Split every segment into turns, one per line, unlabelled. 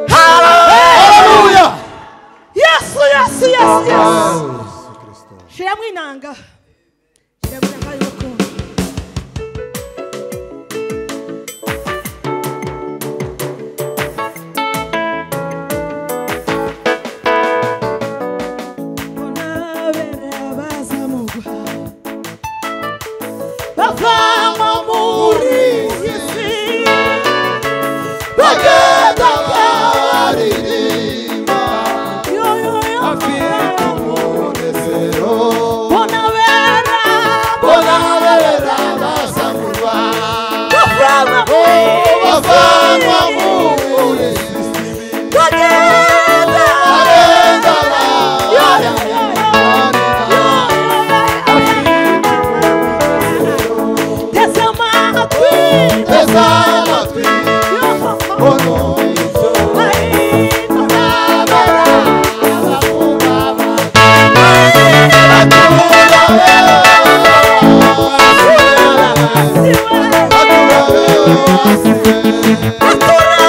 Hallelujah. Yes. Shira mwinanga. Yuko.
Atura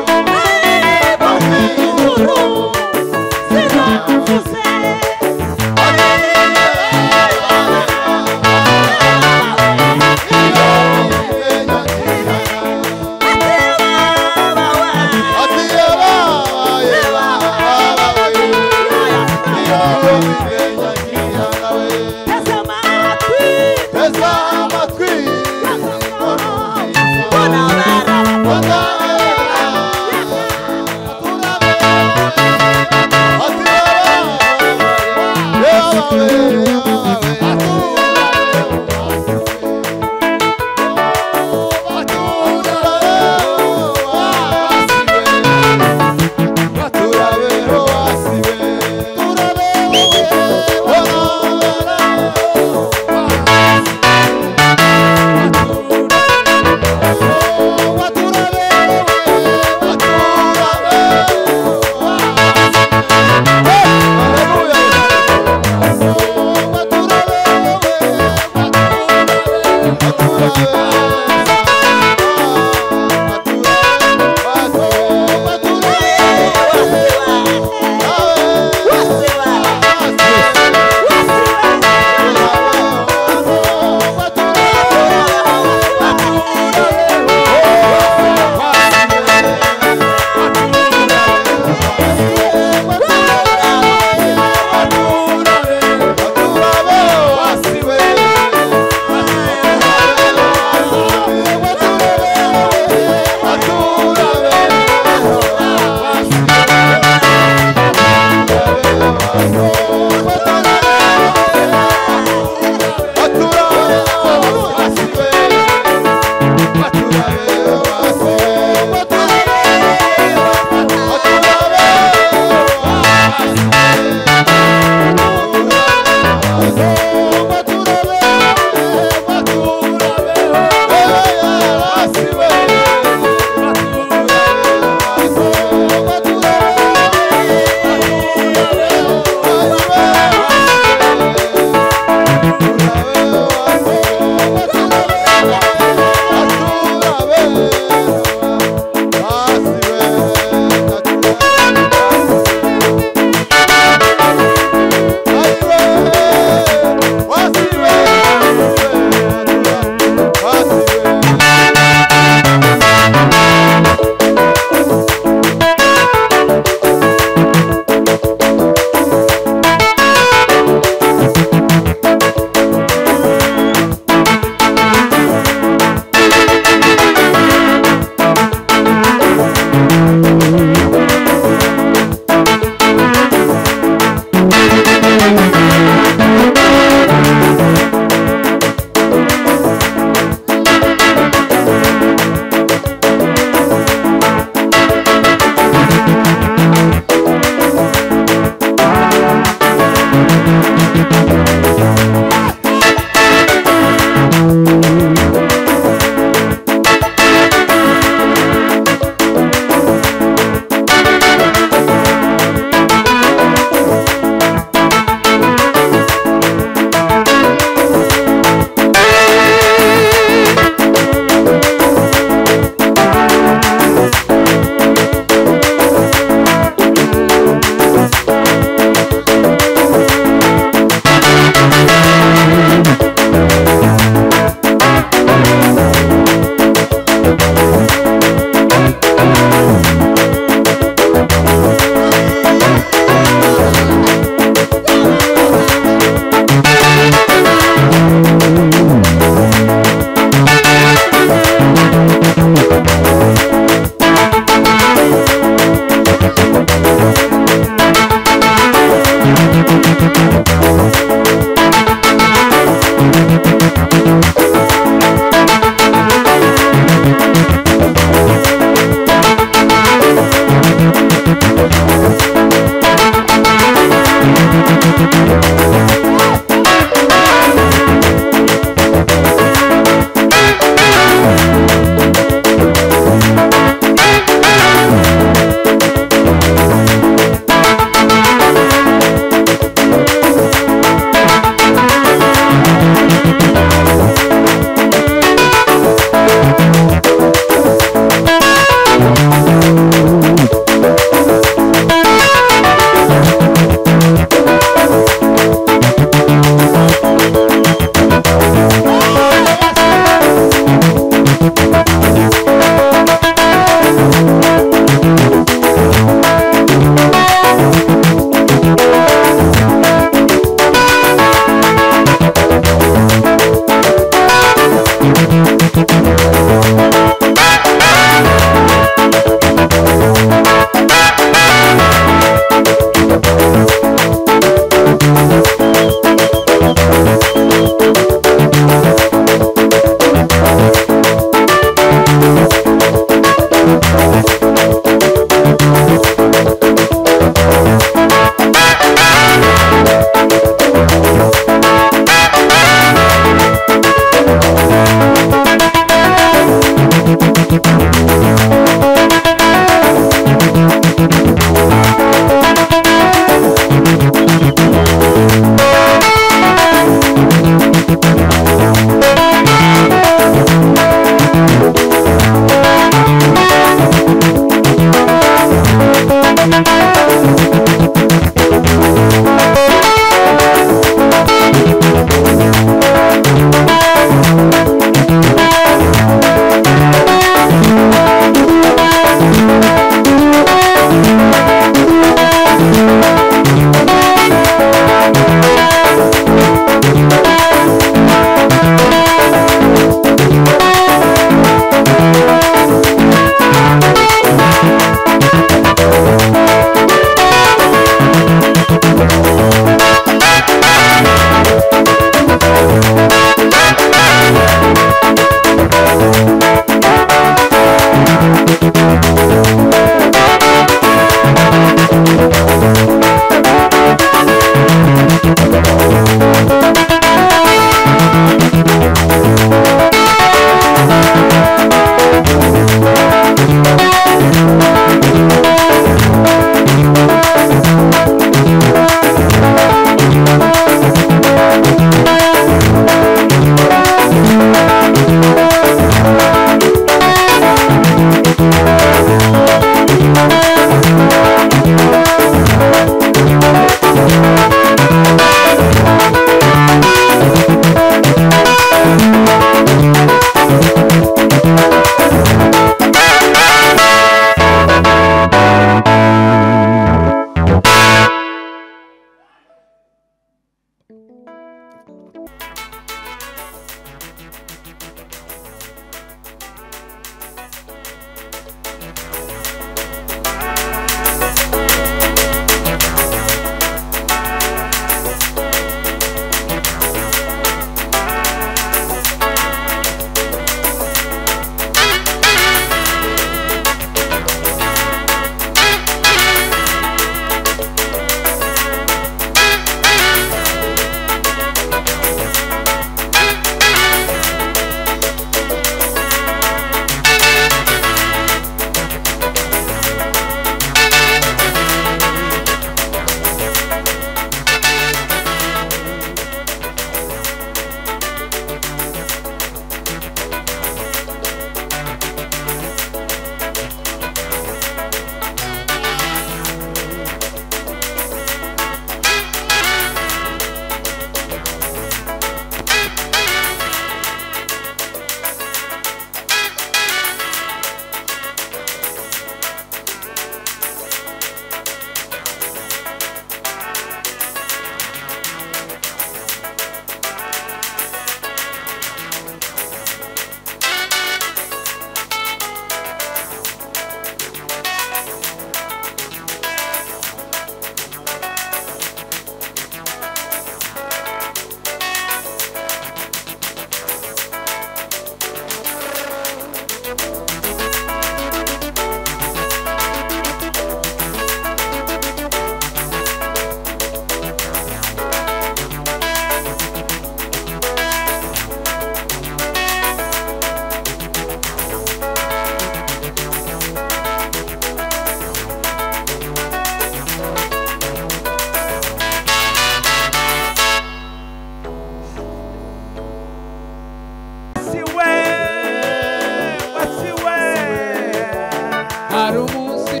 hari umunsi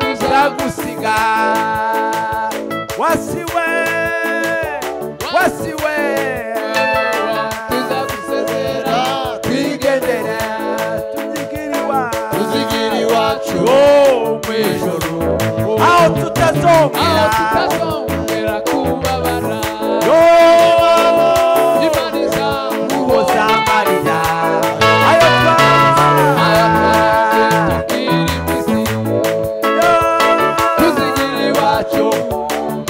tuzagusiga wasiwe wasiwe
tuzagusezera
twigendera tuzigira iwacu mu ijoro aho tutazongera
kubabara Imana
guhoza amarira ayo tuzigira iwacu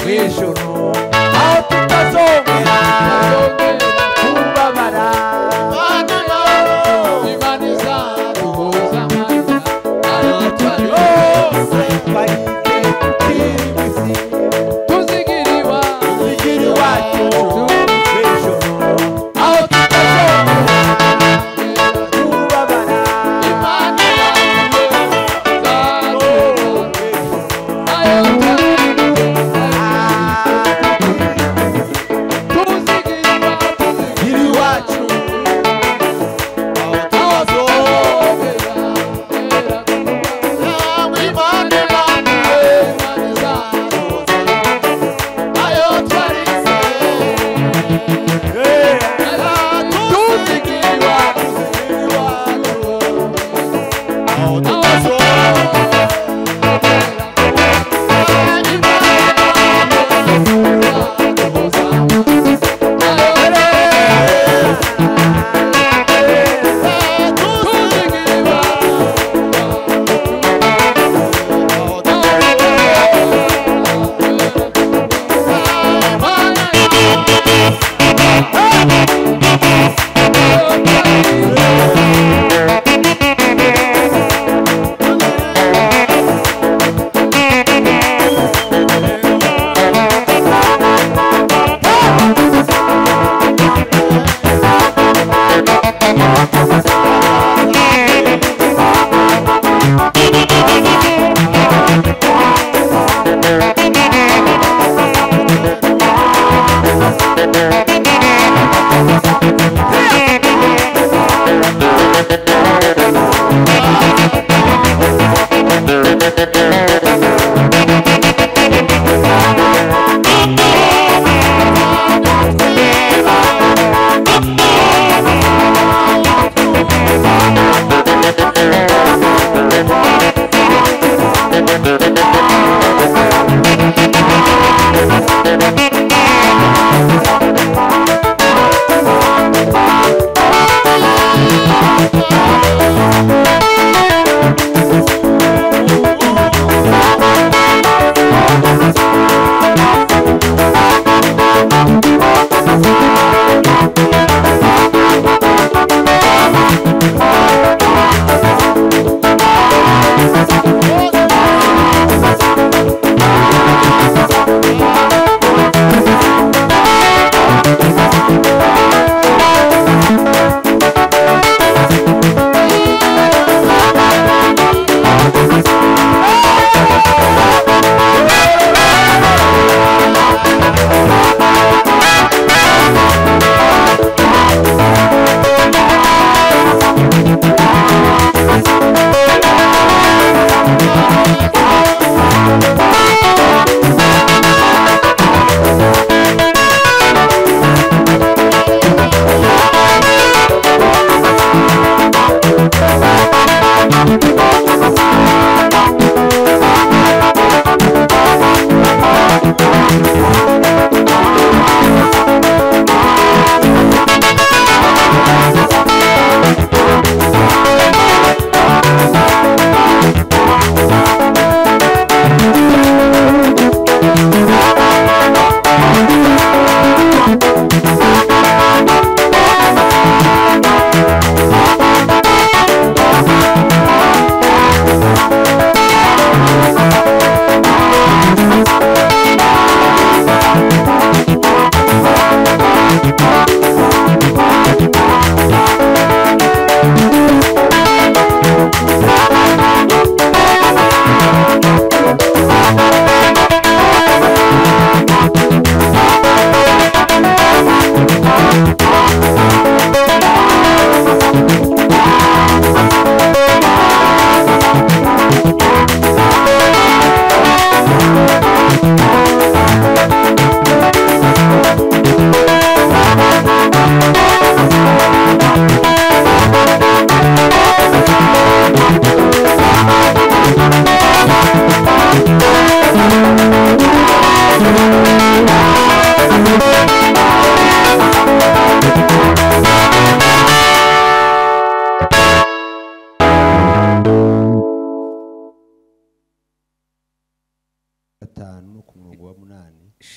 mu ijoro aho tutazongera kubabara
Imana izaduhoza amarira ayo tuzigira iwacu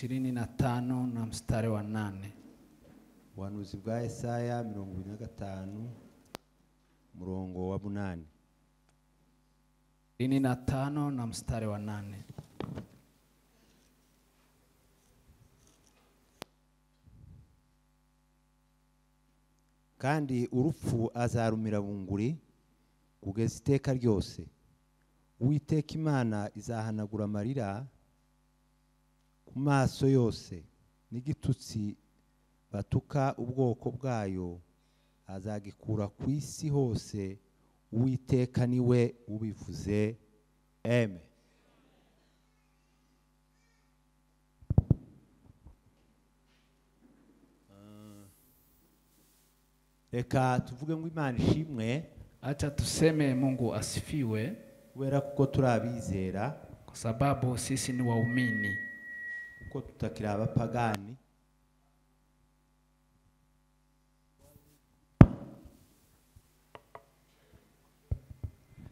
25 na mstari wa 8.
Ubuhanuzi bwa Yesaya 25 murongo wa 8.
25 na mstari wa 8.
Kandi urupfu azarumira bunguri kugeza iteka ryose. Uwiteka Imana izahanagura amarira ku maso yose n'igitutsi batuka ubwoko bwayo azagikura ku isi hose. Uwiteka niwe ubivuze. Amen. Reka tuvuge ngo Imana ishimwe.
Acha tuseme Mungu asifiwe,
kubera kuko turabizera,
kwa sababu sisi ni waumini,
kuko tutakira abapagani.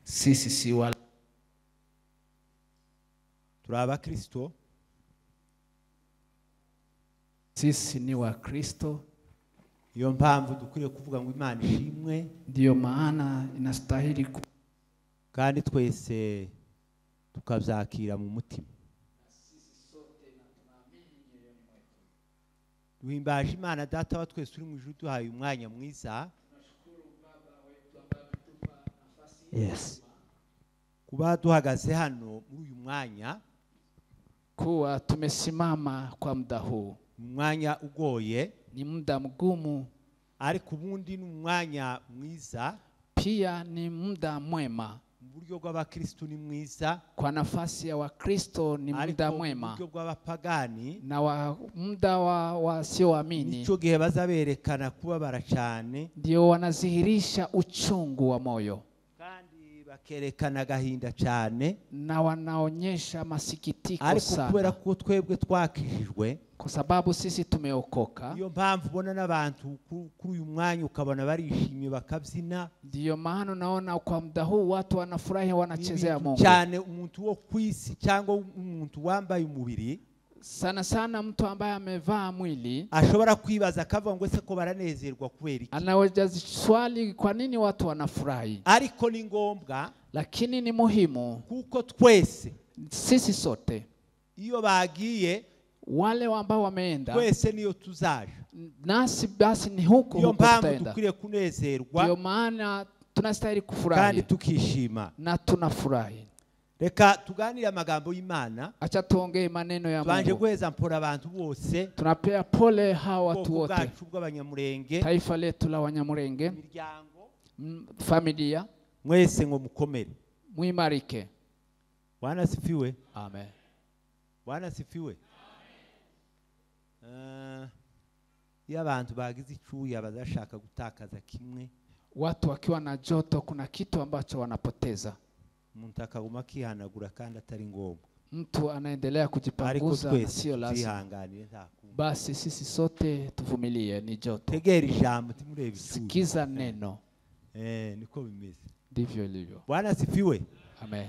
Sisi si wala
turaba Kristo.
Sisi ni wa Kristo.
Iyo mpamvu dukwiriye kuvuga ngo Imana ishimwe.
Ndio maana inastahili
kandi twese tukavyakira mu mutima. Duhimbaje Imana Data wa twese uri mu ijuru duhaye umwanya mwiza.
Yes.
Kuba duhagaze hano muri uyu mwanya,
kuwa tumesimama kwa muda huu.
Umwanya ugoye,
ni muda mgumu,
ariko ubundi ni umwanya mwiza.
Pia ni muda mwema.
Buryo bw'abakristo ni mwiza,
kwa nafasi ya wakristo ni muda mwema.
Buryo bw'abapagani
na muda wa wasioamini,
nico gihe bazaberekana kubabara cyane,
ndio wanazihirisha uchungu wa moyo,
kandi bakerekana agahinda cyane,
na wanaonyesha masikitiko sana.
Ariko kubera ko twebwe twakijijwe,
kwa sababu sisi tumeokoka,
iyo mpamvu bona n'abantu kuri uyu mwanya ukabona barishimye bakabyina.
Ndio maana unaona kwa muda huu watu wanafurahi, wanachezea Mungu
cyane. Umuntu wo kwisi cyangwa umuntu wambaye umubiri,
sana sana mtu ambaye amevaa mwili,
ashobora kwibaza akavuga ngo ese ko baranezerwa kubera iki?
Anaweza swali kwa nini watu wanafurahi.
Ariko ni ngombwa,
lakini ni muhimu,
kuko twese,
sisi sote,
iyo bagiye,
wale ambao wameenda,
twese niyo tuzaje,
nasi basi ni huko
iyo
huko tutaenda.
Tukwiriye kunezerwa,
ndio maana tunastahili kufurahi
kandi tukishima,
na tunafurahi.
Reka tuganire amagambo y'Imana.
Acha tuongee maneno ya Mungu.
Banje guheza mpora abantu bose.
Tunapea pole hawa watu wote,
bw'Abanyamurenge,
taifa letu la Wanyamurenge,
miryango,
familia,
mwese ngo mukomere,
muimarike.
Bwana sifiwe.
Amen.
Bwana sifiwe. Ya abantu bagize icuya bazashaka gutakaza kimwe,
watu wakiwa na joto kuna kitu ambacho wanapoteza.
Umuntu akaguma kihanagura kandi atari ngombwa.
Mtu anaendelea kujipanguza na sio lazima. Basi sisi sote tuvumilie, ni joto.
Tegera ijambo timurebe icuya.
Sikiza neno.
Niko bimeze.
Ndivyo ilivyo.
Bwana sifiwe.
Amen.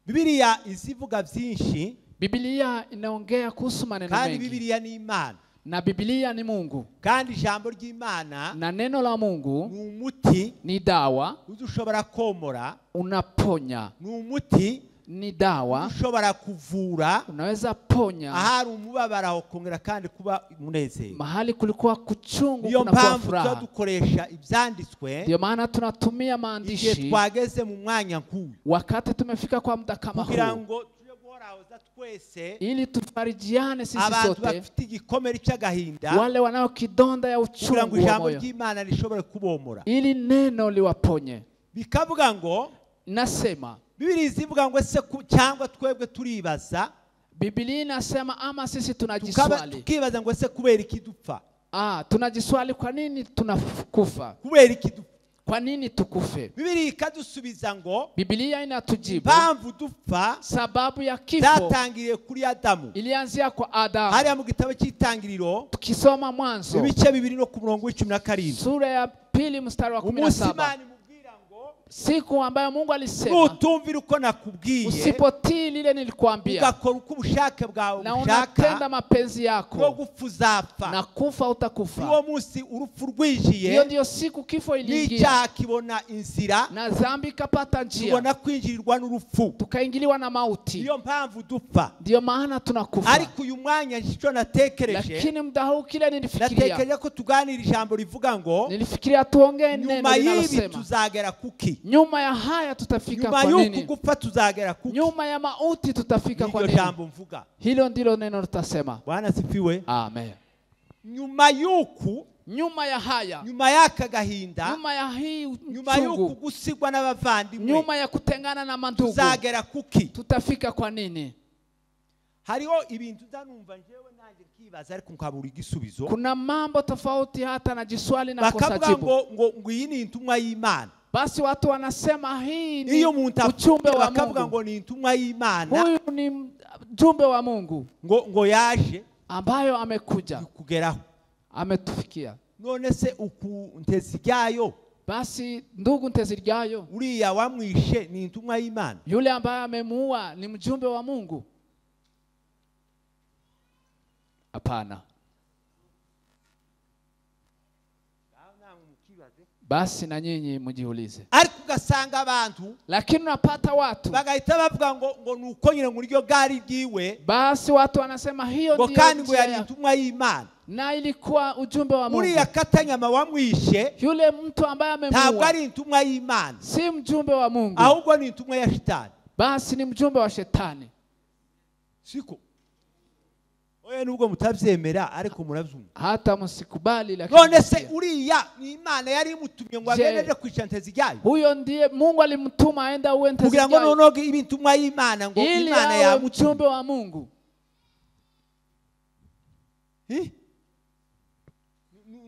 Biblia isivuga byinshi.
Biblia inaongea kuhusu maneno mengi.
Kandi Biblia ni Imana.
Na Biblia ni Mungu.
Kandi ijambo ry'Imana,
na neno la Mungu,
ni umuti,
ni dawa,
ushobora komora,
unaponya.
Ni umuti,
ni dawa,
ushobora kuvura,
unaweza ponya.
Ahari umubabara ukongera kandi kuba munezero.
Mahali kulikuwa kuchungu
kuna
kuwa furaha.
Niyo dukoresha ibyanditswe.
Ndio maana tunatumia maandishi.
Igihe twageze mu mwanya nk'uyu.
Wakati tumefika kwa muda kama huu.
Kugira ngo twese,
ili tufarijiane sisi sote,
abantu bafite igikomere cy'agahinda,
wale wanao kidonda ya uchungu wa moyo,
Imana lishobora kubomora,
ili neno liwaponye.
Bikavuga ngo,
nasema
Biblia izivuga ngo se cyangwa twebwe turibaza.
Biblia inasema ama sisi tunajiswali,
tukibaza ngo se kubera iki dupfa.
Tunajiswali kwa nini tunakufa?
Kubera iki dupfa?
Kwa nini tukufe?
Biblia ikadusubiza ngo,
Biblia inatujibu
impamvu dupfa,
sababu ya kifo
zatangiriye kuri Adamu.
Ilianzia kwa Adamu.
Hariya mu gitabo cy'Itangiriro,
tukisoma Mwanzo
ibice 2 no ku murongo wa 17,
sura ya 2 mstari wa 17,
Imana imubwira ngo,
siku ambayo Mungu alisema
utumvira uko nakubwiye
usipotii lile nilikwambia
ugakora uko ubushake bwawe
na
bushaka
unatenda mapenzi
no
yako
gupfuzapfa
na kufa utakufa.
uwo munsi urupfu rwijiye
Hiyo ndio siku kifo iliingia
n'icyaha kibona inzira
na dhambi kapata njia
tubona kwinjirirwa n'urupfu
tukaingiliwa na mauti.
niyo mpamvu dupfa
Ndio maana tunakufa.
ariko uyu mwanya nicyo natekereje
Lakini muda huu kile nilifikiria
natekereje ko tuganira ijambo rivuga ngo
nilifikiria tuongee neno
nyuma y'ibi
linalosema
tuzagera kuki
nyuma ya haya tutafika
nyuma
kwa
y'uku
nini?
gupfa tuzagera kuki
Nyuma ya mauti tutafika kwa
niryo
nini?
jambo mvuga.
Hilo ndilo neno tutasema.
Bwana sifiwe.
Amen.
Nyuma y'uku
Nyuma ya haya,
nyuma y'aka gahinda
nyuma ya hii
nyuma y'uku
uchungu,
gusigwa n'abavandimwe
nyuma ya kutengana na mandugu
tuzagera kuki
tutafika kwa nini?
hariho ibintu zanumva njewe nanjye kibaza ariko nkabura igisubizo.
Kuna mambo tofauti hata na jiswali na kosa
bakavuga
jibu.
ngo iyi ni intumwa y'Imana.
Basi watu wanasema hii ni
iyo muntu
ujumbe wa
bakavuga
Mungu.
ngo ni intumwa y'Imana,
Huyu ni mjumbe wa Mungu
ngo yaje
ambayo amekuja
kugeraho
ametufikia.
none se uku ntezi ryayo,
Basi ndugu Nteziryayo,
uriya wamwishe ni intumwa y'Imana?
yule ambaye amemuua ni mjumbe wa Mungu? Hapana. Basi na nyinyi mjiulize.
Ariko ugasanga abantu
Lakini unapata watu
bagahita bavuga ngo nuko nyine ngo ryo gari ryiwe,
basi watu wanasema hiyo
ngo
ndio
kandi ngo yari
njia,
intumwa y'Imana.
na ilikuwa ujumbe wa Mungu.
Uriya Katanyama wamwishe
Yule mtu ambaye
ntabwo
amemuua
ari intumwa y'Imana,
si mjumbe wa Mungu,
ahubwo ni intumwa ya Shetani.
basi ni mjumbe wa Shetani.
Siko oye nubwo mutavyemera ariko muravyumva.
Hata msikubali, lakini
None se uriya ni Imana yari imutumye ngo agendeje kwica Ntezi ryayo,
huyo ndiye Mungu alimtuma aenda uwe Ntezi
kugira ngo
ryayo,
nonoge ibintumwa y'Imana ngo
ili
Imana
awe
ya
mjumbe wa Mungu.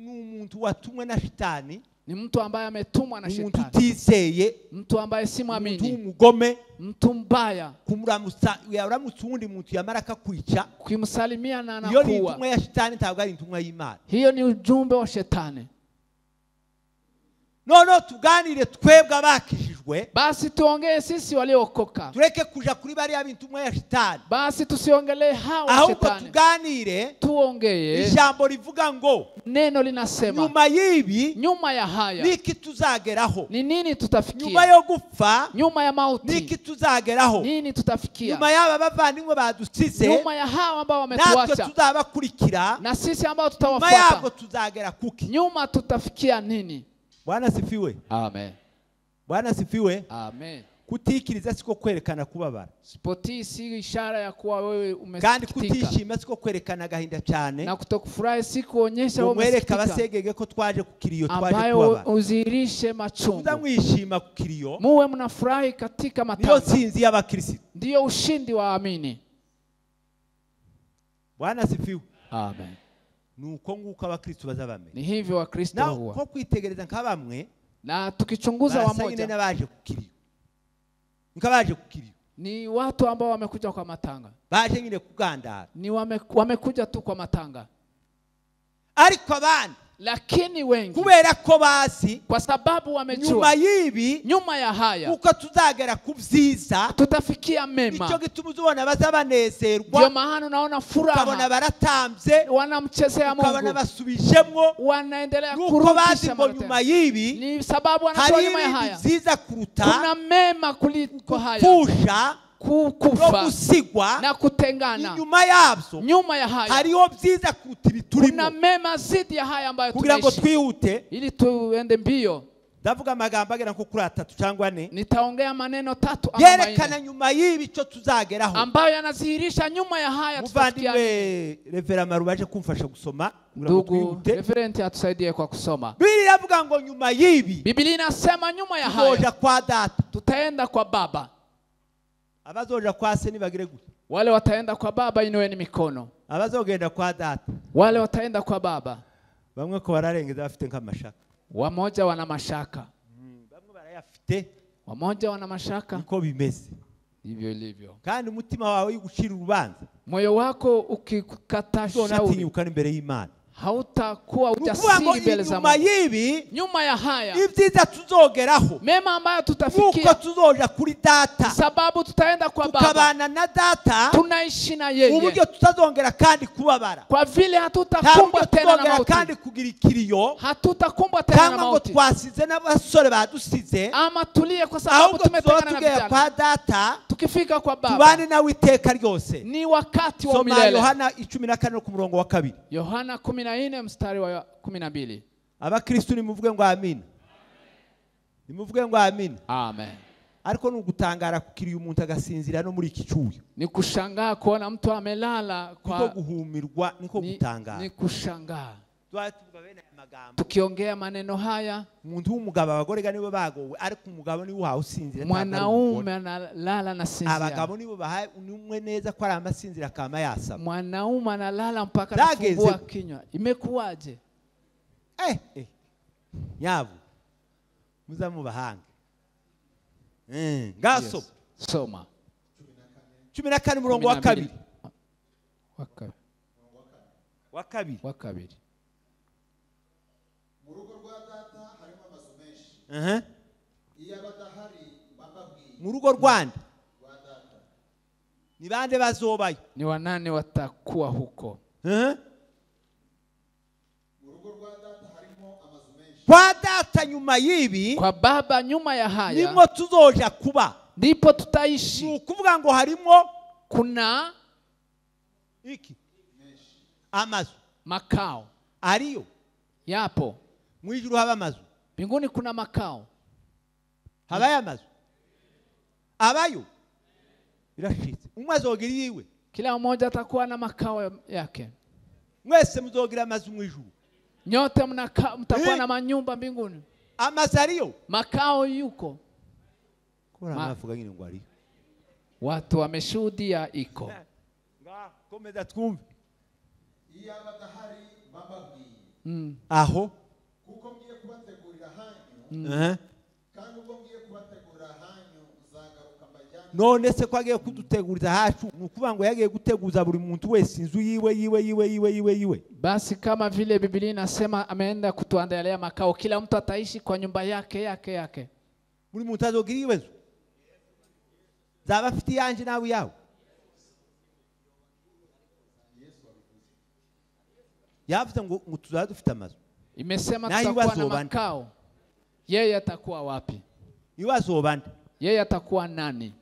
N'umuntu watumwe na Shetani,
Ni mtu ambaye ametumwa na
umuntu
Shetani,
utizeye,
mtu ambaye si
umuntu
mwamini,
w'umugome,
mtu mbaya,
kumuramutsa yaramutse uwundi muntu yamara akakwica.
kumsalimia na
Iyo ni
anakuwa.
intumwa ya Shetani, ntabwo ari intumwa y'Imana.
Hiyo ni ujumbe wa Shetani.
Noneho tuganire twebwe abakijijwe,
Basi tuongee sisi waliokoka,
tureke kuja kuri bariya bintumwa ya Shetani,
basi tusiongelee hawa
ahubwo
Shetani,
tuganire
tuongee
ijambo rivuga ngo
neno linasema
nyuma y'ibi
nyuma ya haya
niki tuzageraho,
ni nini
nyuma
tutafikia,
yo gupfa
nyuma ya
niki
mauti
tuzageraho,
nini tutafikia,
nyuma y'aba bavandimwe badusize
nyuma ya hawa ambao
natwe
wametuacha
tuzabakurikira,
na sisi ambao
nyuma yabo
tutawafuata,
tuzagera kuki?
nyuma tutafikia nini?
Bwana sifiwe.
Amen.
Bwana sifiwe.
Amen.
Kutikiriza siko kwerekana kubabara,
Sipotii si ishara ya kuwa wewe
kandi
umesikitika,
kutishima siko kwerekana agahinda cyane,
na kutokufurahi si kuonyesha wewe
umwereka
umesikitika,
abasegege ko twaje kukiriyo, twaje
ambayo
kubabara.
uzirishe machungu.
Mwishima kukiriyo,
Muwe mnafurahi katika
niyo
matanga,
nsinzi y'abakristo.
ndiyo ushindi wa amini.
Bwana sifiwe.
Amen.
Nuko nguko abakristo bazabamenya.
Ni hivyo Wakristo
Na
huwa,
ko kwitegereza nk'abamwe
na tukichunguza wamoja
n'abaje kukiriyo, nkabaje kukiriyo,
ni watu ambao wamekuja kwa matanga,
baje nyine kugandara,
ni wamekuja tu kwa matanga,
ariko abandi
lakini wengi
kubera ko bazi
kwa sababu
nyuma
wamejua
y'ibi
nyuma ya haya
uko tuzagera ku byiza,
tutafikia
icyo
mema.
gituma uzibona bazabanezerwa,
Ndio maana unaona
ukabona
furaha,
baratambye,
wanamchezea
ukabona
Mungu,
basubijemwo,
wanaendelea
nuko bazi
kurudisha
ngo
mara
nyuma
tena.
y'ibi
Ni sababu
hari
wanatoa nyuma ya
ibindi
haya
byiza kuruta
kuna mema kuliko haya,
kupfusha no
kufa
gusigwa.
na kutengana.
Inyuma yabyo
Nyuma ya haya
hariho byiza kuruta
kuna
ibiturimo.
mema zidi ya haya ambayo
Kugira ngo
tunaishi,
twihute,
ili tuende mbio.
ndavuga amagambo agera nko kuri 3 cyangwa 4
Nitaongea maneno 3 ama 4
yerekana nyuma y'ibi cyo tuzageraho,
ambayo yanadhihirisha nyuma ya haya tutafikia.
muvandimwe Reverend Marubaje kumfasha gusoma.
Ndugu referenti atusaidie kwa kusoma.
Biblia iravuga ngo nyuma y'ibi
Biblia inasema nyuma ya
tuzoja
haya
kwa data.
tutaenda kwa Baba.
Abazoja kwa se nibagire gute?
Wale wataenda kwa Baba inueni mikono.
Abazogenda kwa data,
Wale wataenda kwa Baba,
bamwe ko bararengeza bafite nk'amashaka,
wamoja wana mashaka,
bamwe barayafite,
wamoja wana mashaka.
niko bimeze.
Hivyo ilivyo.
Kandi umutima wawe ugucira urubanza,
Moyo wako ukikata shauri,
uzonatinyuka imbere y'Imana.
hautakuwa ujasiri mbele za
Mungu.
Nyuma ya haya
ibyiza tuzogeraho,
mema ambayo tutafikia,
nuko tuzoja kuri data,
sababu tutaenda kwa Baba,
tukabana na data,
tunaishi na yeye,
uburyo tutazongera kandi kubabara,
kwa vile hatutakumbwa tena na mauti,
kandi kugira ikiriyo,
hatutakumbwa tena na mauti,
twasize n'abasore badusize,
ama tulie kwa sababu tumetengana na vijana.
Kwa data,
tukifika kwa Baba,
tubane na witeka ryose.
Ni wakati wa milele.
Yohana 14 ku murongo wa 2.
Yohana 14 mstari wa 12.
Abakristo nimuvuge ngo amen. Nimuvuge ngo amen.
Amen.
Ariko nugutangara kukiriye umuntu agasinzira no muri iki cyuyo.
Ni kushangaa kuona mtu amelala kwa
niko guhumirwa, niko gutangara.
Ni kushangaa.
Twatuvuga bene amagambo.
Tukiongea maneno haya,
umuntu w'umugabo abagorega nibo bagowe, ariko umugabo ni uhawe usinzira.
Mwanaume analala na sinzira.
Abagabo nibo bahaye umwe neza ko ari amasinzira kama yasa.
Mwanaume analala mpaka anafungua kinywa. Imekuwaje?
Nyavu muza mu bahanga. Ngaso.
Yes. Soma
14 murongo wa 2. Wa 2.
Mu rugo rwa data harimo amazu menshi. Iyo abadahari bababwiye.
Mu rugo rwanda ni bande bazobayo?
Ni wanane watakuwa huko?
Mu rugo rwa data harimo amazu menshi.
Kwa data nyuma yibi,
kwa Baba nyuma ya haya,
nimo tuzoja kuba,
ndipo tutaishi.
Ni ukuvuga ngo harimo
kuna
iki amazu,
makao
ariyo,
yapo.
Mwijuru haba amazu,
mbinguni kuna makao.
Habayo amazu, abayo birashitse. Umwe azogira yiwe,
kila mmoja atakuwa na makao yake.
Mwese muzogira amazu mwijuru,
nyote mtakuwa na manyumba mbinguni.
Amazu ariyo,
makao yuko.
Kora mafuga ngine ngo ari.
Watu wameshuhudia iko.
Komeza twumve.
Iyo abadahari bababwiye.
Aho
kuko ngiye kubategurira hanyu. Kandi ubwo ngiye kubategurira hanyu uzagaruka mbajyana.
None se kwagiye kuduteguriza hacu, nukuvuga ngo yagiye guteguza buri muntu wese inzu yiwe.
Basi kama vile Biblia inasema ameenda kutuandalia makao, kila mtu ataishi kwa nyumba yake.
Buri muntu azogira iwezo. Zaba afite yanje nawe yawe. Yavuze ngo tuzaba dufite amazu.
Imesema tutakuwa na makao. Yeye atakuwa wapi?
Iwazobanda.
Yeye atakuwa nani?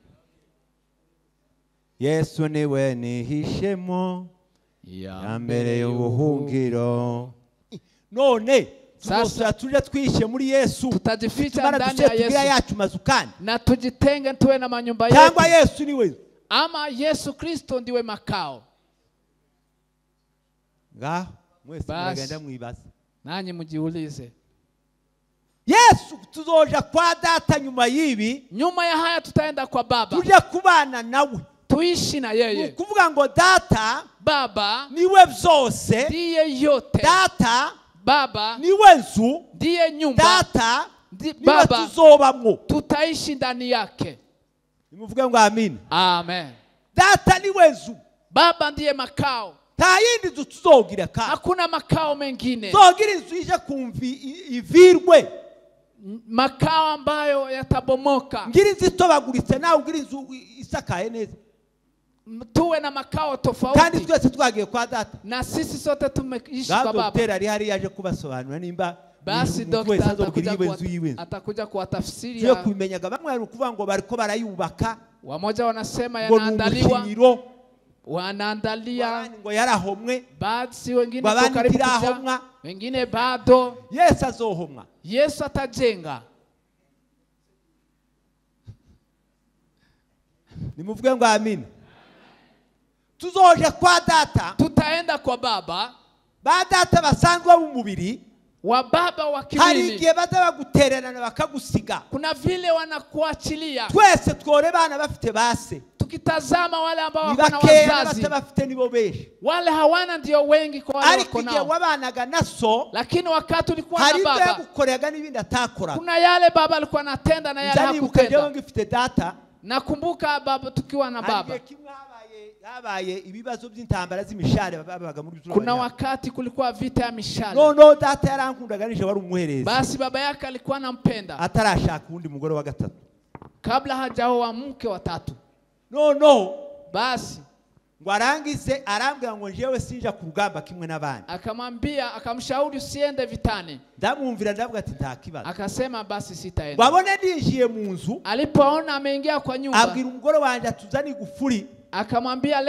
Yesu niwe nihishemo ya mbere y'ubuhungiro. None sasa tuje twishe muri Yesu,
tutajificha ndani ya Yesu
yacu mazu kandi,
na tujitenge tuwe na manyumba yetu.
Cyangwa Yesu niwe,
ama Yesu Kristo ndiwe makao.
Mwese muragenda mwibaza,
nanyi mujiulize.
Yesu tuzoja kwa data nyuma yibi,
nyuma ya haya tutaenda kwa Baba,
tuje kubana nawe,
tuishi na yeye.
Kuvuga ngo data,
Baba
niwe byose,
ndiye yote.
Data,
Baba
niwe nzu,
ndiye nyumba.
Data,
Baba
tuzobamwo,
tutaishi ndani yake.
Nimuvuge ngo amen.
Amen.
Data niwe nzu,
Baba ndiye makao.
Ta yindi nzu tuzogira ka.
Hakuna makao mengine.
Zogira inzu ije kumvi ivirwe.
Makao ambayo yatabomoka.
Ngira inzu itobaguritse nawe ugira inzu isakaye neza.
Tuwe na makao tofauti.
Kandi twese twagiye kwa data.
Na sisi sote tumeishi kwa Baba.
Dr. ari hari yaje kubasobanura nimba
basi Dr. atakuja kuwatafsiria.
Yo kubimenyaga bamwe ari kuvuga ngo bariko barayubaka.
Wamoja wanasema yanaandaliwa. Wanaandalia
ngo yarahomwe,
basi wengine kwa karibu kuja, wengine bado.
Yesu azohomwa,
Yesu atajenga.
Nimuvuge ngo amen. Tuzoje kwa data,
tutaenda kwa Baba.
Ba data basanzwe mu mubiri,
wa baba wa kimwili.
Hari igihe baza gutererana bakagusiga.
Kuna vile wanakuachilia.
Twese twore bana bafite base.
Tukitazama wale ambao wana wazazi,
bafite nibo beshi.
Wale hawana ndio wengi kwa wale wako nao.
Ariko wabanaga naso,
lakini wakati ulikuwa na baba,
hari gukorega n'ibindi atakora.
Kuna yale baba alikuwa anatenda na yale hakutenda.
Ngifite data.
Nakumbuka baba tukiwa na baba.
yabaye ibibazo by'intambara z'imishale babaga muri Zuru.
Kuna wakati kulikuwa vita ya mishale.
No data yarankundaga nije wari umuhereza.
Basi baba yake alikuwa anampenda.
Atarashaka undi mugore wa gatatu.
Kabla hajaoa mke wa tatu.
No.
Basi
ngo arangize arambwira ngo njewe sinja ku rugamba kimwe n'abandi.
Akamwambia, akamshauri usiende vitani.
Ndamwumvira ndavuga ati nta kibazo.
Akasema basi sitaenda.
Wabone ndinjiye mu nzu.
Alipoona ameingia kwa nyumba.
Abwira umugore wanje atuzani gufuri.
Akamwambia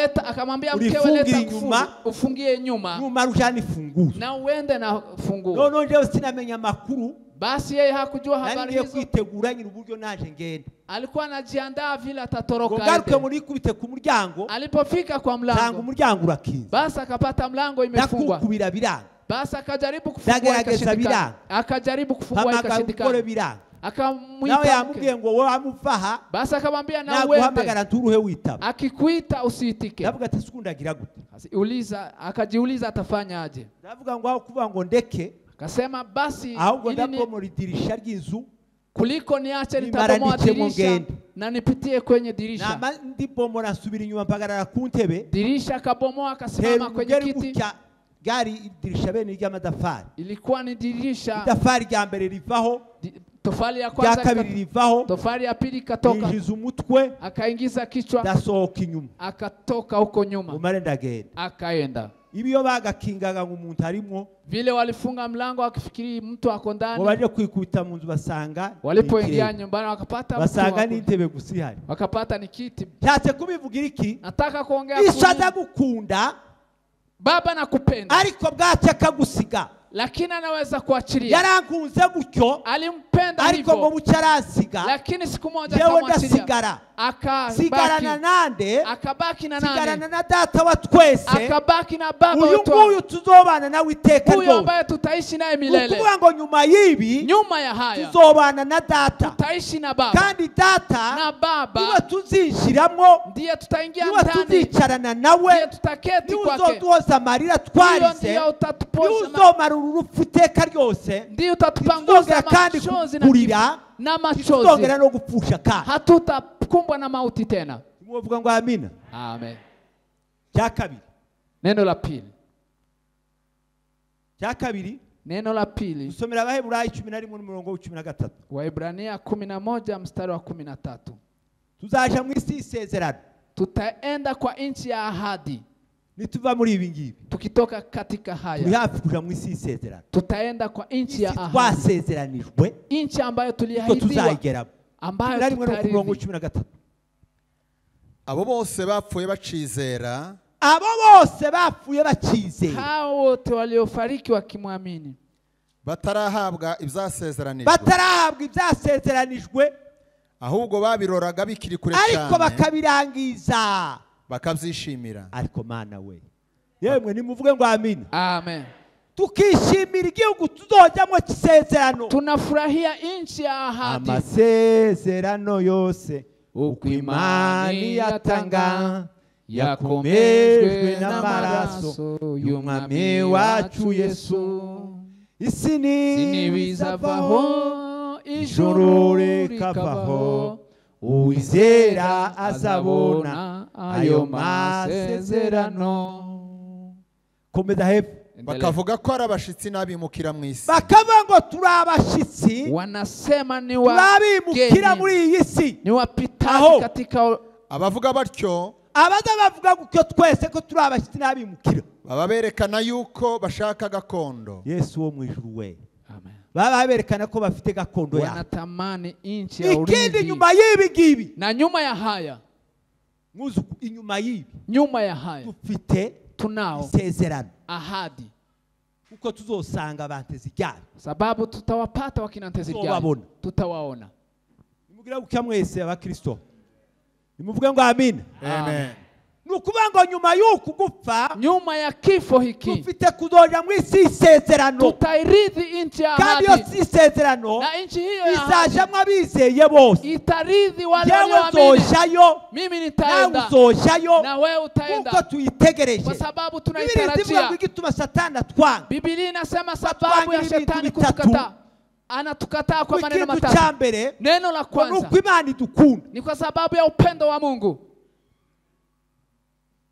mkewe leta kufuri. Ufungie nyuma.
Nyuma rujani funguzo.
Na uende na funguo.
No njewe sinamenya makuru.
Basi yeye hakujua habari hizo.
Kwitegura nyine uburyo naje ngende.
Alikuwa anajiandaa vile atatoroka.
Ngaruke muri kubite ku muryango.
Alipofika kwa mlango.
Tanga umuryango urakinze.
Basi akapata mlango imefungwa.
Nakukubira biranga.
Basi akajaribu kufungua ikashindikana. Akajaribu kufungua ikashindikana. Akamuita.
Nawe yamubwiye ngo wowe amufaha.
Basi akamwambia na uende.
Naguhamagara nturuhe witaba.
Akikuita usiitike.
Ndavuga ati sikundagira gute.
Akajiuliza atafanya aje.
Ndavuga ngo aho kuvuga ngo ndeke.
Akasema basi
ahubwo ndapomora idirisha ry'inzu
kuliko niache nitabomoa dirisha na nipitie kwenye dirisha.
Na ndipomora nsubira inyuma mpagarara ku ntebe.
Dirisha akabomoa akasimama kwenye kiti.
Gari dirisha bene ry'amadafari.
Ilikuwa ni dirisha.
Idafari rya mbere rivaho.
Tofali ya kwanza
kabiri rivaho.
Tofali ya pili katoka.
Yinjiza umutwe.
Akaingiza kichwa.
Dasohoka inyuma.
Akatoka huko nyuma.
Umare ndagenda.
Akaenda.
Ibiyo bagakingaga ngo umuntu harimo.
Vile walifunga mlango wakifikiri mtu ako ndani.
Waje kwikubita mu nzu basanga.
Walipoingia nyumbani wakapata mtu.
Basanga ni intebe gusihari.
Wakapata ni kiti.
Cyatse kubivugira iki?
Nataka kuongea
Ishaza gukunda.
Baba nakupenda.
Ariko bwacha kagusiga.
Lakini anaweza kuachilia.
Yarankunze gutyo.
Alimpenda hivyo.
Ariko ngo bucarasiga.
Lakini siku moja akamwachilia.
Sigarana nande.
Akabaki na nani?
Sigarana na data wa twese.
Akabaki na baba
wetu. Uyu tuzobana nawe iteka
rwose. Huyo ambaye tutaishi naye milele.
Ukuvuga ngo nyuma yibi.
Nyuma ya haya.
Tuzobana na data.
Tutaishi na baba.
Kandi data.
Na baba.
Niwe tuzinjiramwo.
Ndiye tutaingia ndani.
Niwe tuzicarana nawe.
Ndiye tutaketi kwake.
Niwe uzoduhoza amarira twarize.
Ndiye utatupoza.
Niwe uzomara urupfu iteka ryose.
Ndiye utatupanguza machozi na machozi.
Tuzongera no gupfusha kandi.
Hatutakumbwa na mauti tena.
Muvuga ngo amina.
Amen.
Cya kabiri.
Neno la pili.
Cya kabiri.
Neno la pili.
Usomera Abaheburayo 11:13.
Waebrania 11 mstari wa 13.
Tuzaja mu isi y'isezerano.
Tutaenda kwa nchi ya ahadi.
Nituva muri ibi ngibi.
Tukitoka katika haya.
Turi hafi kuja mu isi y'isezerano.
Tutaenda kwa nchi ya ahadi.
Twasezeranijwe.
Nchi ambayo tuliahidiwa. Ambayo
tutarithi.
Abo bose bapfuye bacizera.
Abo bose bapfuye bacizera.
Hao wote waliofariki wakimwamini.
Batarahabwa ibyasezeranijwe.
Batarahabwa ibyasezeranijwe.
Ahubwo babiroraga bikiri kure cyane.
Ariko bakabirangiza.
Bakabyishimira.
Ariko mana we. Yemwe nimuvuge ngo amina.
Amen.
Tukishimira igihugu tuzojyamo kisezerano.
Tunafurahia nchi ya ahadi.
Amasezerano yose uko Imani yatanga yakomejwe n'amaraso y'umwami wacu Yesu. Isi nibizavaho ijuru rikavaho uwizera azabona ayo masezerano. Komeza hepfo.
Bakavuga ko ari abashitsi n'abimukira mu isi.
Bakava ngo turi abashitsi.
Wanasema ni
abimukira muri iyi si.
Ni wapitaji katika.
Abavuga batyo.
Abaza bavuga gutyo twese ko turi abashitsi n'abimukira.
Baba berekana yuko bashaka gakondo.
Yesu wo mu ijuru we.
Amen.
Baba berekana ko bafite gakondo ya.
Wanatamani inchi ya urithi.
Ikindi nyuma y'ibi ngibi.
Na nyuma ya haya.
Muzuku inyuma y'ibi.
Nyuma ya haya.
Dufite
tunao
isezerano.
Ahadi.
Uko tuzosanga bantezi ryari.
Sababu tutawapata wakina ntezi ryari. Tutawaona.
Nimugira gukya mwese abakristo. Nimuvuge ngo amina.
Amen.
Nukubango nyuma y'uku gupfa.
Nyuma ya kifo hiki.
Tufite kuzoja mu isi isezerano.
Tutairithi inchi ya ahadi.
Kandi yo isezerano.
Na inchi hiyo ya ahadi.
Izajamwo abizeye bose.
Itarithi wale walioamini. Mimi nitaenda. Na wewe utaenda.
Kuko tuyitegereje.
Kwa sababu tunaitarajia.
Igituma Satani atwanga.
Biblia inasema sababu ya shetani kutukataa. Anatukataa kwa maneno matatu. Neno la kwanza. Ni kwa sababu ya upendo wa Mungu.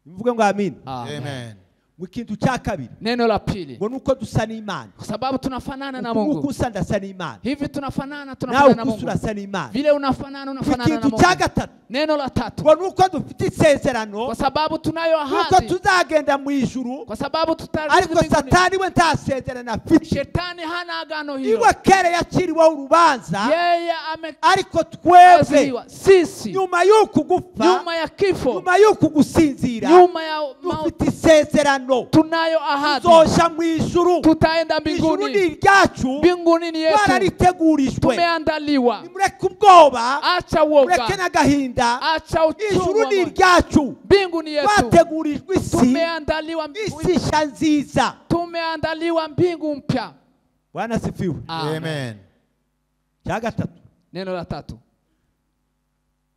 Mvuge ngo amen.
Amen.
Ikintu cya kabiri.
Neno la pili.
Ngo nuko dusa n'Imana.
Kwa sababu tunafanana na Mungu.
Uko usa ndasa n'Imana.
Hivi tunafanana
na
Mungu. Vile unafanana na Mungu.
Ikintu cya gatatu.
Neno la tatu.
Ngo nuko dufite isezerano.
Kwa sababu tunayo ahadi.
Nuko tuzagenda mu ijuru.
Kwa sababu tutarudi
ariko Satani we ntasezerana afite.
Shetani hana agano hilo.
Iwe kere yakiriwe urubanza.
Yeye
ariko twebwe
sisi
nyuma y'uko gupfa,
nyuma ya kifo,
nyuma y'uko gusinzira,
nyuma ya
dufite isezerano.
Tunayo ahadi.
Tuzoja mu ijuru.
Tutaenda mbinguni.
Ijuru ni ryacu.
Mbinguni ni yetu.
Bararitegurijwe.
Tumeandaliwa.
Nimureke ubwoba.
Acha woga.
Mureke n'agahinda.
Acha uchungu.
Ijuru ni ryacu.
Mbinguni yetu.
Bategurijwe isi.
Tumeandaliwa
isi nziza.
Tumeandaliwa mbingu mpya.
Bwana asifiwe.
Amen.
Cya gatatu.
Neno la tatu.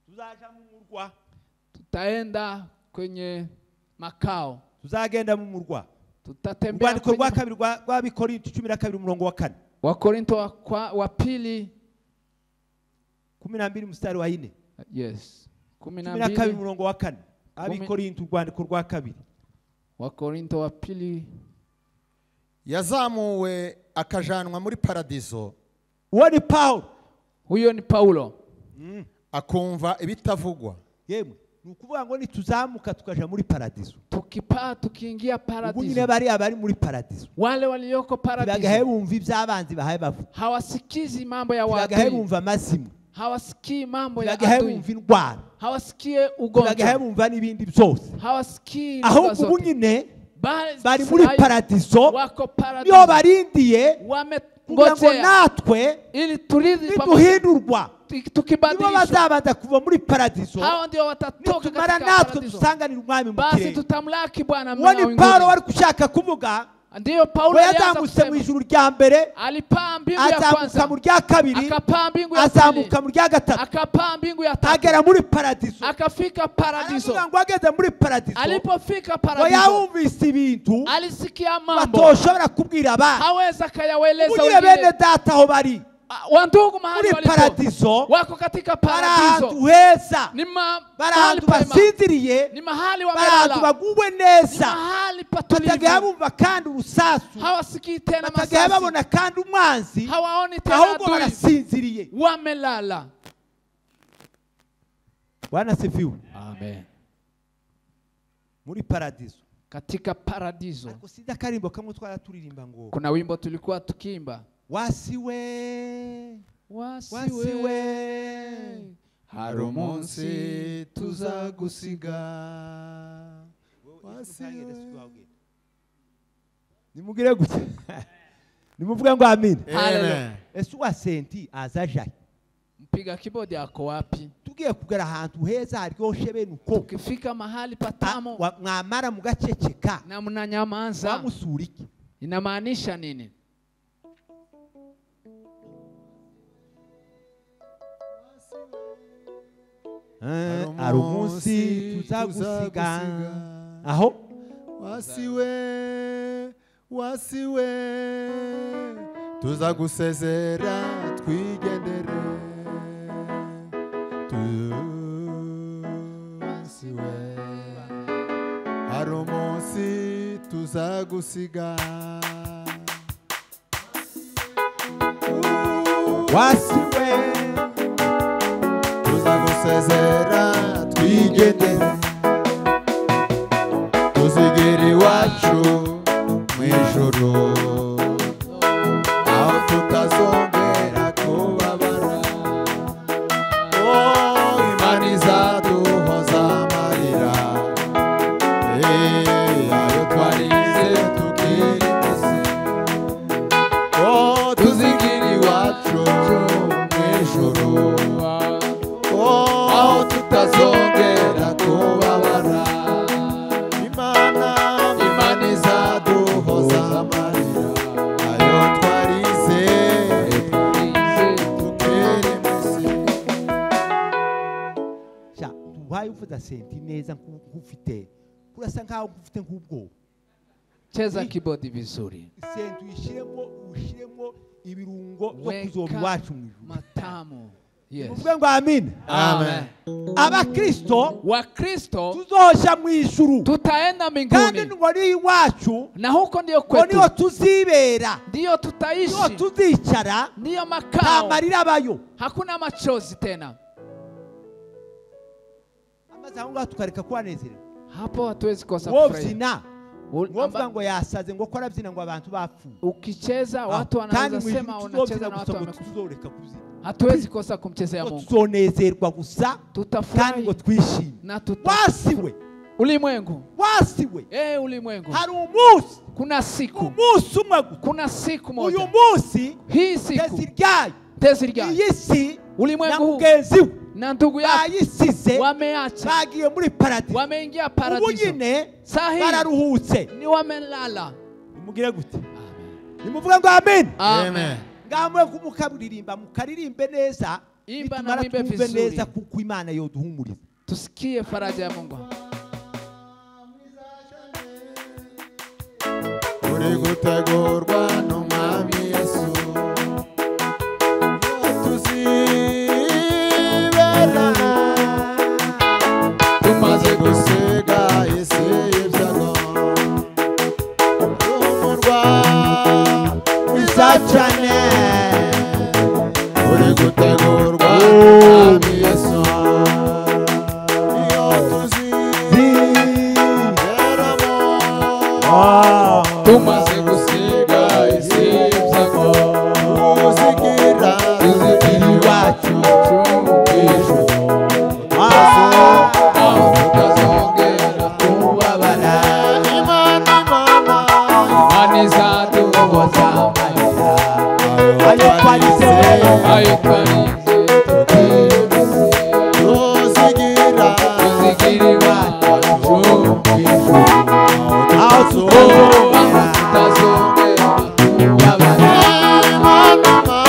Tuzaja mu murwa.
Tutaenda kwenye makao.
Tuzagenda mu murwa.
Tutatembea
Urwandiko rwa kabiri rwa Bikorinto 12 umurongo wa 4.
Wakorinto wa pili
12 mstari wa 4.
Yes.
12 umurongo wa 4. Abikorinto urwandiko rwa kabiri.
Wakorinto wa pili.
Yazamuwe akajanwa muri paradizo.
Uwo ni Paulo.
Huyo ni Paulo.
Akumva ibitavugwa.
Yemwe nukuvuga ngo nituzamuka tukaja muri paradizo.
Tukipaa tukiingia paradizo.
Ubunye bari muri paradizo.
Wale walioko paradizo.
Bagahe bumva iby'abanzi bahaye bavu.
Hawasikizi mambo ya watu.
Bagahe bumva amazimu.
Hawasikii mambo ya
bagahe bumva indwara.
Hawasikie ugonjwa.
Bagahe bumva n'ibindi byose.
Hawasikii
ahubwo ubunyine bari muri
paradizo. Wako paradizo.
Yo barindiye.
Ngojea
natwe
ili turidhi
duhindurwa.
Tukibadilishwa
bazabanza kuva muri paradizo.
Hao ndio watatoka katika
paradizo. Natwe dusanganira umwami mu kirere.
Basi tutamlaki Bwana mbinguni.
Wani Paulo wari kushaka kuvuga.
Ndiyo Paulo
yazamutse mu ijuru rya mbere.
Alipaa mbingu ya kwanza.
Azamuka mu rya kabiri.
Akapaa mbingu ya pili.
Azamuka mu rya gatatu.
Akapaa mbingu ya tatu.
Agera muri paradizo.
Akafika paradizo.
Aravuga ngo ageze muri paradizo.
Alipofika paradizo.
Yawumvise ibintu.
Alisikia mambo.
Batoshobora kubwira abana.
Haweza kayaweleza
wengine. Bene data aho bari.
Wandugu mahali walipo.
Paradizo.
Wako katika paradizo. Ni mahali
pasinziriye.
Ni mahali wamelala.
Baguwe neza.
Ni mahali patulivu.
Batagabumva kandi urusasu.
Hawasikii tena masasi.
Batagababona kandi umwanzi.
Hawaoni tena
ahubwo barasinziriye.
Wamelala.
Bwana sifiwe.
Amen.
Muri paradizo.
Katika paradizo.
Kusiza karimbo kamwe turirimba ngo.
Kuna wimbo tulikuwa tukiimba.
Wasiwe
hari umunsi tuzagusiga. Wasiwe
nimugire gutya. Nimuvuga ngo amen.
Amen.
Ese wasenti azaja.
Mpiga keyboard yako wapi?
Tugiye kugera ahantu heza haryoshe bene uko.
Tukifika mahali patamo.
Mwamara mugaceceka.
Na mnanyamaza.
Wamusuriki.
Inamaanisha nini?
Hari umunsi tuzagusiga. Aho
wasiwe tuzagusezera twigendere. Wasiwe hari umunsi tuzagusiga.
Wasiwe
tuzagusezera twigendere. Tuzigera iwacu mu ijuru aho tutazongera kubabara. Imana izaduhoza amarira ayo twarize tukiri mbese. Tuzigera iwacu mu ijuru aho tutazongera kubabara. Imana izaduhoza amarira ayo twarize tukiri mbese.
tubaye uvuza senti neza nk'ufite kurasa nkaho ufite nk'ubwo.
Cheza keyboard vizuri.
Senti ushiremo ibirungo byo kuzoba iwacu mu ijuru.
Matamu.
Muvuge ngo amen.
Amen.
Abakristo
Wakristo
tuzoja mu ijuru.
tutaenda
Kandi
mbinguni
ngo ni iwacu.
na huko ndio
Ngo
kwetu,
niho tuzibera.
ndio tutaishi,
Niho tuzicara.
ndio
Nta
makao,
marira abayo.
hakuna machozi tena.
Amaze aho ngaho tukareka kubanezerewe.
Hapo hatuwezi kosa kufurahia.
Wovyina. Wovuga ngo yasaze ngo ko arabyina ngo abantu bapfuye.
Ukicheza watu wanaweza sema unacheza na watu wamekufa.
tuzoreka kubyina.
Hatuwezi kosa kumchezea Mungu.
Tuzonezerwa gusa kandi
Tutafurahi
ngo twishime.
na
Wasiwe.
ulimwengu.
Wasiwe.
Ulimwengu.
Hari umunsi.
Kuna siku.
Umunsi umwe gusa.
Kuna siku moja.
Uyu munsi.
Hii siku.
Teziryayo. Iyi si.
Ulimwengu
na
huu.
mugenzi we.
Na ndugu yako.
Bayisize.
Wameacha.
Bagiye muri paradiso.
Wameingia paradiso.
Ubu nyine.
Sahi.
Bararuhutse.
Ni wamelala.
Nimugire gute? Nimuvuga ngo amen.
Amen.
Ngamwe kumukaburirimba mukaririmbe neza.
Imba na mwimbe vizuri.
Neza kuko Imana yoduhumuriza.
Tusikie faraja ya Mungu.
uri gutegurwa n'umwami Yesu tuzibera tumaze gusiga isi y'ibyago umurwa mwiza cyane uri gutegurwa n'umwami Yesu iyo tuziberamo tumaze gusiga isi y'ibyago tuzigira iwacu ijuru aho tutazongera kubabara Imana izaduhoza amarira ayo twarize tuzigira iwacu ijuru aho tutazongera kubabara Imana izaduhoza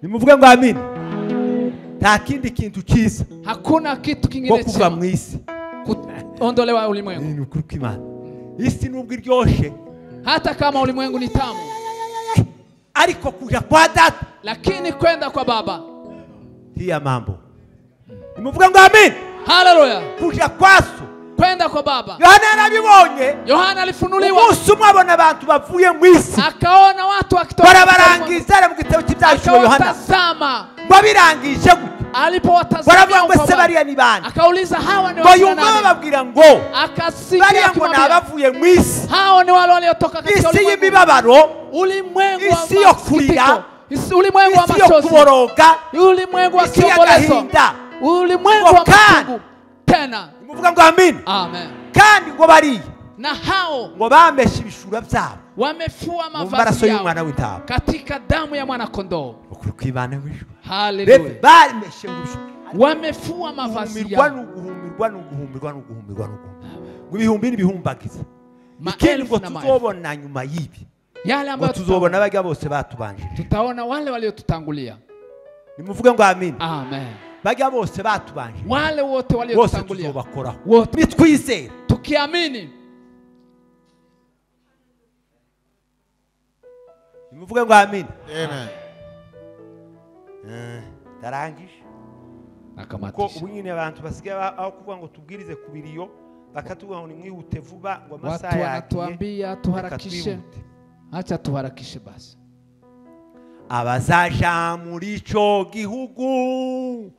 Nimuvuge ngo amen. Nta kindi kintu cyiza.
Hakuna kitu kingine
kuva mu isi.
Kuondolewa ulimwengu.
Ni ukuri kw'Imana. Isi nubwo iryoshe.
Hata kama ulimwengu ni tamu.
Ariko kuja kwa data.
Lakini kwenda kwa Baba.
Hiya mambo. Nimuvuge ngo amen.
Haleluya.
Kuja kwaso.
Kwenda kwa Baba.
Yohana yarabibonye.
Yohana alifunuliwa.
Umunsi umwe abona abantu bavuye mu isi.
Akaona watu wakitoka.
Barabarangiza mu gitabo cy'ibyahishuriwe Yohana.
Akawatazama.
Ngo birangije gute?
Alipowatazama.
Baravuga ngo se bariya ni bande?
Akauliza hawa ni
wa nani? Ngo bababwira ngo
akasikia
bariya ngo nabavuye mu isi.
Hao ni wale waliotoka katika
ulimwengu. Isi y'imibabaro.
Ulimwengu wa
isi yo kurira.
Ulimwengu wa machozi.
Isi yo kuboroga.
Ulimwengu wa kiombolezo. Ulimwengu wa machungu. Tena.
Muvuga ngo amen.
Amen.
Kandi ngo bari
na hao
ngo bamesha ibishura byabo
wamefua mavazi yao
y'umwana w'intama
katika damu ya mwana kondoo.
kwibana wishu.
Hallelujah.
Bali meshengushwe.
Wamefua mavazi yao.
Guhumirwa. Ibihumbi n'ibihumbagiza. Ikindi ngo tuzobona nyuma y'ibi.
Yale ambayo
tuzobona abajya bose batubanje.
Tutaona wale waliotutangulia.
Nimuvuge ngo amen.
Amen.
Bajya bose batubanje.
Wale wote waliotutangulia.
Bose tuzobakora.
Wote
nitwizera.
Tukiamini.
Nimuvuge ngo amen.
Amen.
Darangije.
Nakamatisha.
Ko ubunyine abantu basigaye aho kuvuga ngo tubwirize kubiriyo bakatuvuga ngo nimwihute vuba ngo amasaha
yagiye. Watu wanatuambia tuharakishe. Acha tuharakishe basi.
Abazaja muri ico gihugu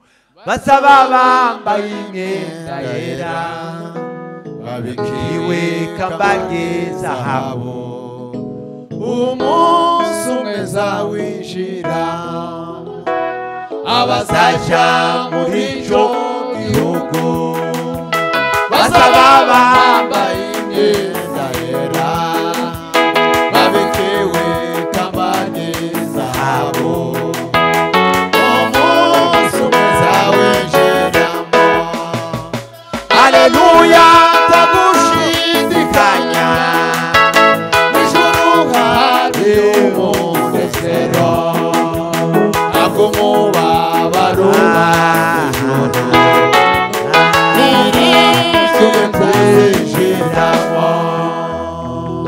basaba bambaye imyenda yera babikiwe kambage zahabu umunsi umwe zawinjira abazaja muri ico gihugu basaba bambaye imyenda yera babikiwe kambage zahabu umunsi umwe zawinjiramo. Haleluya tagushidikanya nijuru hari umunezero agumubabaro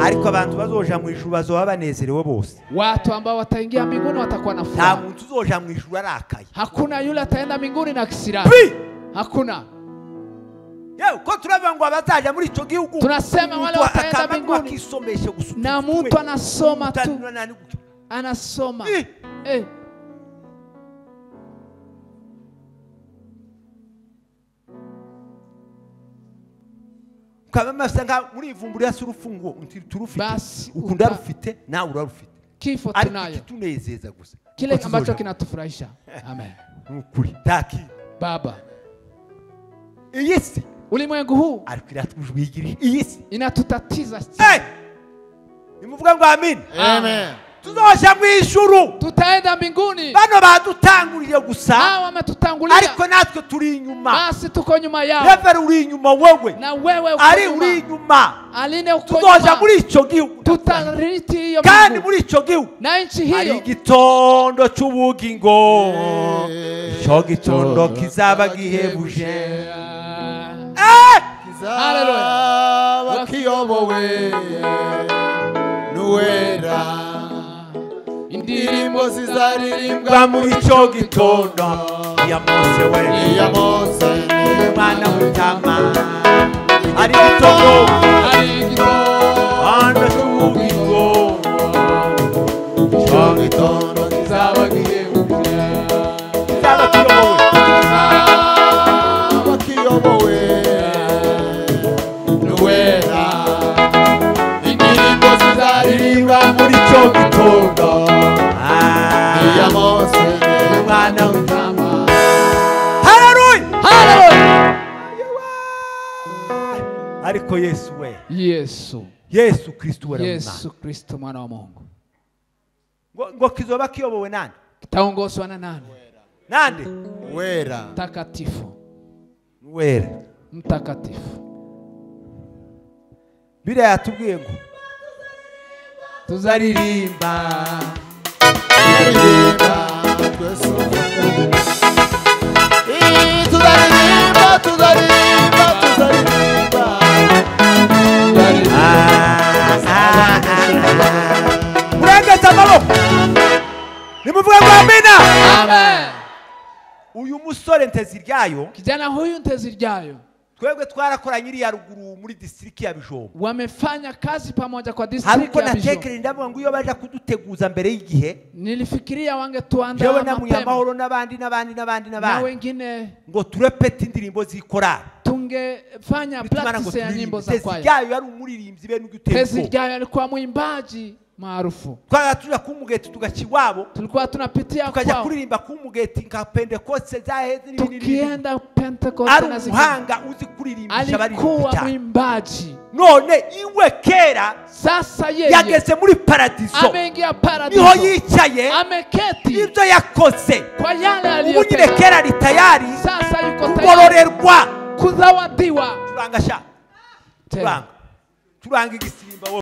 ariko abantu bazoja mu ijuru bazoba banezerewe bose.
Watu ambao wataingia mbinguni watakuwa na furaha.
Nta muntu uzoja mu ijuru arakaye.
Hakuna yule ataenda mbinguni na kisirani. Hakuna.
Yeo ko turava ngo abazaja muri ico gihugu.
Tunasema wale wataenda mbinguni
wakisomeshe gusuka.
Na mtu anasoma tu. Anasoma.
Kama sanga muri ivumbura surufungo turufite.
Basi
ukunda rufite na urarufite.
Kifo tunayo.
Tunezeza gusa.
Kile ambacho kinatufurahisha. Amen.
Nukuri. Taki.
Baba.
Iyisi.
Ulimwengu huu
arikwiratujwigirisha iyisi
inatutatiza.
Nimuvuga ngo amen.
Amen.
Tuzoja mu ijuru.
Tutaenda mbinguni.
Bano badutanguriye gusa.
Hao wametutangulia.
Ariko natwe turi inyuma.
Basi tuko nyuma yao.
Rever uri inyuma wewe.
Na wewe uko
ari uri inyuma.
Aline uko nyuma.
Tuzoja muri ico gihugu.
Tutariti hiyo.
Kandi muri ico gihugu.
Na nchi hiyo.
Ari gitondo c'ubugingo. Ico gitondo kizaba gihebuje.
Haleluya.
Wakiyobowe nuwera indirimbo zizaririmbwa
muri ico gitondo ya Mose we
ya Mose
mwana w'intama ari gitondo anda c'ubugingo
ico gitondo kizaba gihebuje
kizaba
wakiyobowe nuwera indirimbo zizaririmbwa
muri ico gitondo
ya Mose
mwana w'intama. Haleluya.
Haleluya.
Ariko Yesu we.
Yesu
Kristo we.
Yesu Kristo mwana wa Mungu.
Ngo kizoba kiyobowe nani?
Kitaongozwa na nani?
Nande?
Wera.
Mtakatifu.
Wera.
Mtakatifu.
Biblia yatubwiye ngo
tuzaririmba
Murengeza amaboko. Nimuvuga ngo amina.
Amen.
Uyu musore ntezi ryayo.
Kijana huyu ntezi ryayo.
Twebwe twarakoranye iri ya ruguru muri district ya Bijombo.
Wamefanya kazi pamoja kwa district ya Bijombo.
Ariko natekere ndavuga ngo iyo baje kuduteguza mbere y'igihe.
Nilifikiria wangetuandaa
mapema. Jewe na Muyamahoro n'abandi.
Na wengine
ngo turepete indirimbo zikora.
Tungefanya practice ya nyimbo za kwaya.
Tezi ryayo yari umuririmbyi bene uguteko.
Tezi ryayo alikuwa mwimbaji maarufu.
Twatuja kumugeti tugachiwabo.
Tulikuwa tunapitia kwao.
Tukaja kuririmba kumugeti nka Pentecoste zaheze
n'ibindi. Tukienda Pentecoste
na zingine. Aruhanga uzi kuririmbisha bari.
Alikuwa mwimbaji.
none iwe kera
sasa yeye
yageze muri paradiso
ameingia paradiso
niho yicaye
ameketi
ibyo yakoze
kwa yale
ubu nyine
aliyotenda
kera ari tayari
sasa yuko tayari
kugororerwa
kuzawadiwa
turanga sha turanga turanga igisirimba